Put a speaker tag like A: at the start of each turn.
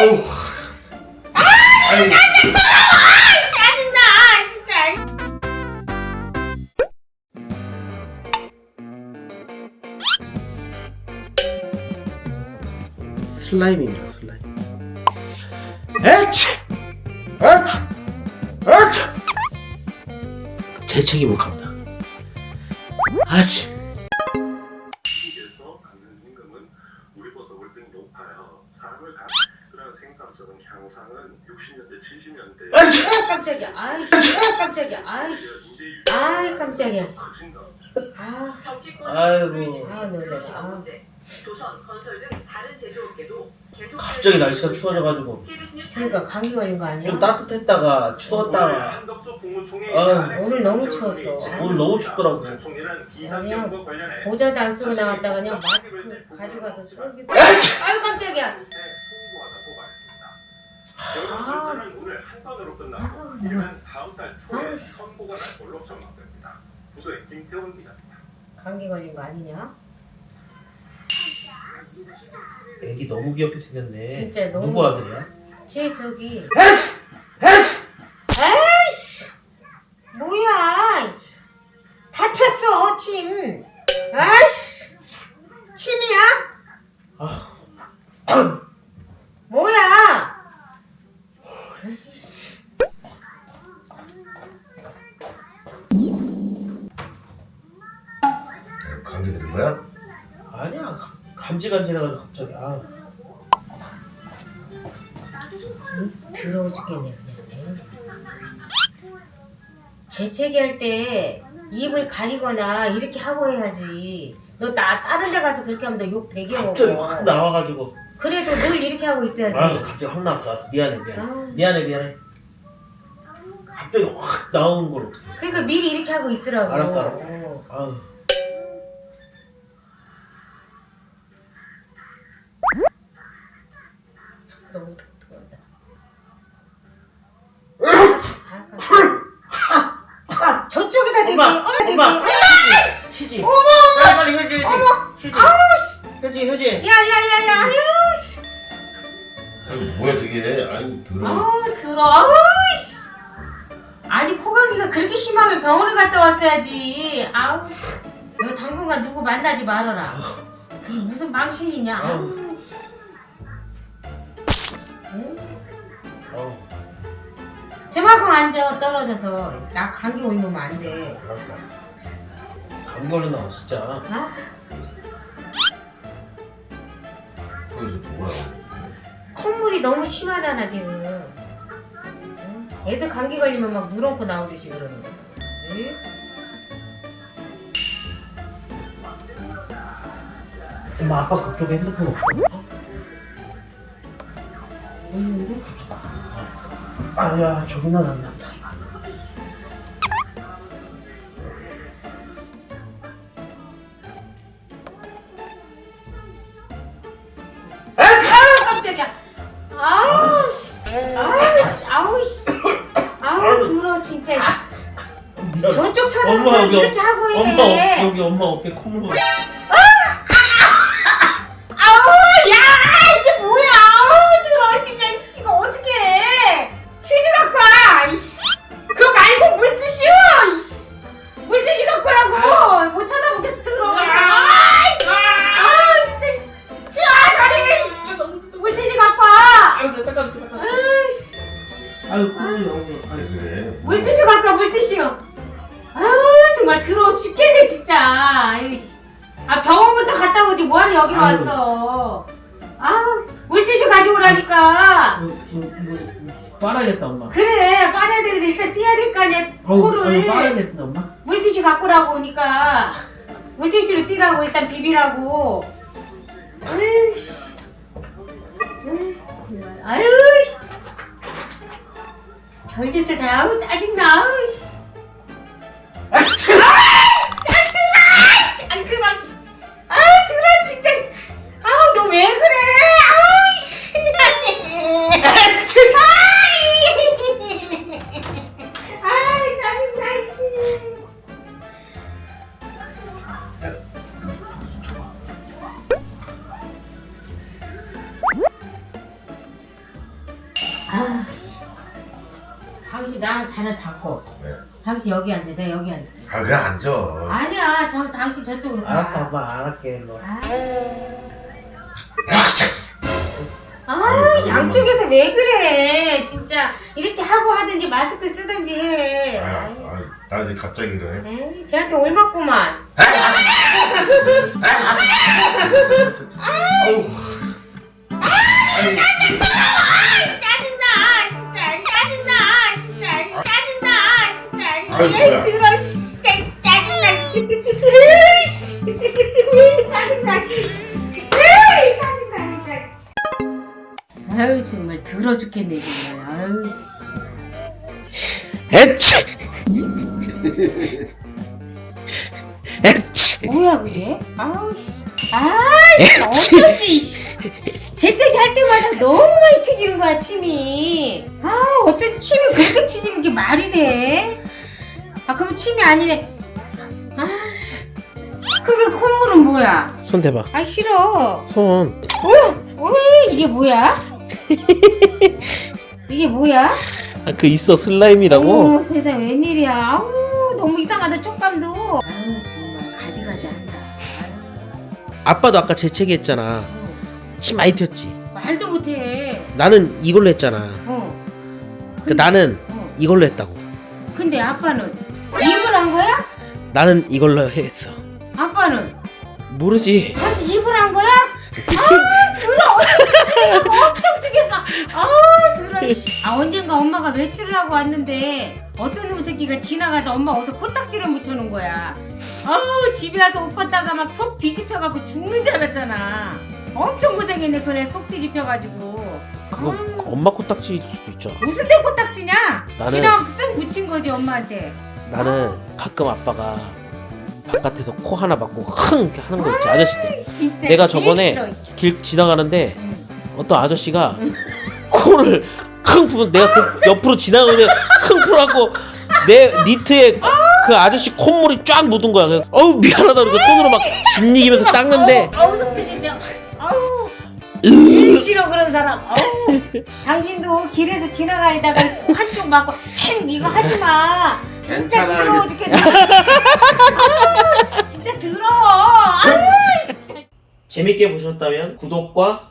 A: 아유. 아유.
B: 짜증나 진짜.
A: 슬라임입니다. 슬라임. 에치! 에치! 에치! 제 책임을 갑니다. 아치!
C: 에서 받는 임금은 우리보다 월등히 높아요. 사람을 그런 생산성은 향상은 60년대, 70년대.
A: 아치!
B: 깜짝이야. 아이씨. 깜짝이야. 아이씨. 아이 깜짝이야. 아.
A: 아이고.
B: 아 놀라서.
D: 조선, 건설 등 다른 제조업계도 계속
A: 갑자기 날씨가 추워져가지고
B: 그러니까 감기 걸린 거 아니야?
A: 좀 따뜻했다가 추웠다가
B: 오늘 너무 추웠어.
A: 오늘 너무 춥더라고.
B: 그냥 모자도 안 쓰고 나갔다가 그냥 마스크 가져가서 쓰기도. 아유 깜짝이야.
C: 결정은 오늘 한 번으로 끝나고 이르면 다음 달 초에 선고가 날 걸로 전망됩니다. 부도의 김태원 기자입니다.
B: 감기 걸린 거 아니냐?
A: 애기 너무 귀엽게 생겼네.
B: 진짜 너무.
A: 누구 아들이야?
B: 쟤 저기.
A: 에스! 에스!
B: 에이씨! 뭐야? 이씨. 다쳤어 침. 아이씨. 침이야?
A: 아,
B: 뭐야?
E: 감기 들은 거야?
A: 아니야. 간질간질해가지고 갑자기. 아.
B: 더러워 죽겠네 그냥. 재채기 할 때 입을 가리거나 이렇게 하고 해야지. 너 다른 데 가서 그렇게 하면 너 욕 되게
A: 갑자기
B: 먹어.
A: 확 나와가지고.
B: 그래도 늘 이렇게 하고 있어야지.
A: 아, 갑자기 확 나왔어. 미안해, 미안해.
B: 아.
A: 미안해. 갑자기 확 나오는 걸 어떡해.
B: 그러니까 미리 이렇게 하고 있으라고.
A: 알았어. 아유.
B: 너무 독특하다. 저쪽에다 대지.
A: 엄마! 휴지.
B: 어머!
A: 야, 빨리 휴지.
B: 어머!
A: 휴지.
B: 아우씨!
A: 휴지.
B: 야야야야! 아유씨!
E: 아니 뭐야 되게 아니 들어.
B: 아우 들어. 아우씨! 아니 코감기가 그렇게 심하면 병원을 갔다 왔어야지. 아우. 너 당분간 누구 만나지 말아라. 그게 무슨 망신이냐. 아우. 응?
A: 어,
B: 저만큼 앉아 떨어져서 나 감기 올리면 안 돼.
A: 알았어. 감기 걸렸나 진짜.
B: 아?
E: 거기서 뭐야?
B: 콧물이 너무 심하잖아 지금. 응? 애들 감기 걸리면 막 물 얹고 나오듯이 그러는 거야. 응?
A: 엄마 아빠 그쪽에 핸드폰 없어? 아야 저기나 놨나 보다.
B: 아우 깜짝이야. 아우씨. 아우씨. 아우씨. 아우 들어 진짜. 저쪽 쳐다보고
A: 엄마 여기
B: 이렇게 하고 해.
A: 엄마 여기 엄마 어깨 콧물 보여.
B: 아우 야 이게 뭐야. 아우 들어 진짜. 이거 어떻게 해. 휴지 갖고 와. 이씨. 그거 말고 물티슈. 이씨. 물티슈 갖고 오라고. 못 쳐다보겠어 들어. 아우 진짜. 치워 저리. 이씨. 물티슈 갖고 와.
A: 아유 닦아.
B: 아이씨.
A: 아유 콧물이 너무.
E: 왜 그래?
B: 물티슈 갖고 와 물티슈. 아유 정말 더러워 죽겠네 진짜. 아이씨. 아 병원부터 갔다 오지 뭐하러 여기로
A: 아유.
B: 왔어. 아 물티슈 가져오라니까.
A: 빨아야겠다 엄마.
B: 그래 빨아야 되는데 일단 띄어야 될 거 아니야. 코를
A: 빨아야겠다 엄마.
B: 물티슈 갖고 오라고 오니까 물티슈로 띄라고 일단 비비라고. 아유씨. 아유씨. 별짓을 다 하고 짜증나. 아유씨. 짜증나. 아 들어 진짜. 아우 너 왜 그래? 아우 씨. 아이 짜증나 씨. 아, 당신 나 자네 바꿔.
E: 네.
B: 당신 여기 앉아. 내가 여기 앉아.
E: 아 그냥 앉아.
B: 아니야, 당신 저쪽으로 가.
A: 알았어 아빠 알았게 뭐.
B: 양쪽에서 왜 그래? 진짜 이렇게 하고 하든지 마스크 쓰든지 해.
E: 나 이제 갑자기 그러네.
B: 에이, 쟤한테 올맞구만.
E: 아유,
B: 에이,
E: 뭐야.
B: 들어, 진짜 짜증나. 짜증나. 에이, 짜증나, 진짜. 아유, 정말 들어 죽겠네, 정말. 아유.
A: 에치. 에치.
B: 뭐야, 그게? 아우, 씨. 아이씨, 어쩌지, 씨. 재채기 할 때마다 너무 많이 튀기는 거야, 침이. 어쩐 침이 그렇게 튀기는 게 말이 돼? 그럼 침이 아니네. 아씨. 그게 콧물은 뭐야?
A: 손 대봐.
B: 싫어.
A: 손.
B: 이게 뭐야? 이게 뭐야?
A: 그 있어 슬라임이라고.
B: 세상 웬일이야. 아우, 너무 이상하다, 촉감도. 아유, 정말 가지가지 한다.
A: 아빠도 아까 재채기 했잖아. 침 많이 튀었지.
B: 말도 못해.
A: 나는 이걸로 했잖아. 나는 이걸로 했다고.
B: 근데 아빠는 입을 한 거야?
A: 나는 이걸로 했어.
B: 아빠는
A: 모르지.
B: 다시 입을 한 거야? 들어. 엄청 튀겼어. 들어. 언젠가 엄마가 외출을 하고 왔는데 어떤 놈 새끼가 지나가다 엄마 옷에 코딱지를 묻혀놓은 거야. 집에 와서 옷 벗다가 막 속 뒤집혀갖고 죽는 줄 알았잖아. 엄청 고생했네. 그래, 속 뒤집혀가지고.
A: 그거 엄마 코딱지일 수도 있잖아.
B: 무슨 내 코딱지냐?
A: 나는-
B: 지나가면서 쓱 묻힌 거지, 엄마한테.
A: 나는 가끔 아빠가 바깥에서 코 하나 막고 흥 이렇게 하는 거 있지, 아저씨들.
B: 진짜
A: 내가
B: 제일
A: 저번에
B: 싫어.
A: 길 지나가는데
B: 응.
A: 어떤 아저씨가 코를 흥 풀고 내가 그 옆으로 지나가는데 흥 풀하고 내 니트에 그 아저씨 콧물이 쫙 묻은 거야. 그래서 어우 미안하다 그러고 손으로 막 짓이기면서 닦는데
B: 속 뒤집혀. 제일 싫어, 그런 사람. 당신도 길에서 지나가다가 한쪽 맞고 행 이거 하지 마. 진짜
E: 괜찮아.
B: 더러워 죽겠어. 진짜 더러워.
A: 재밌게 보셨다면 구독과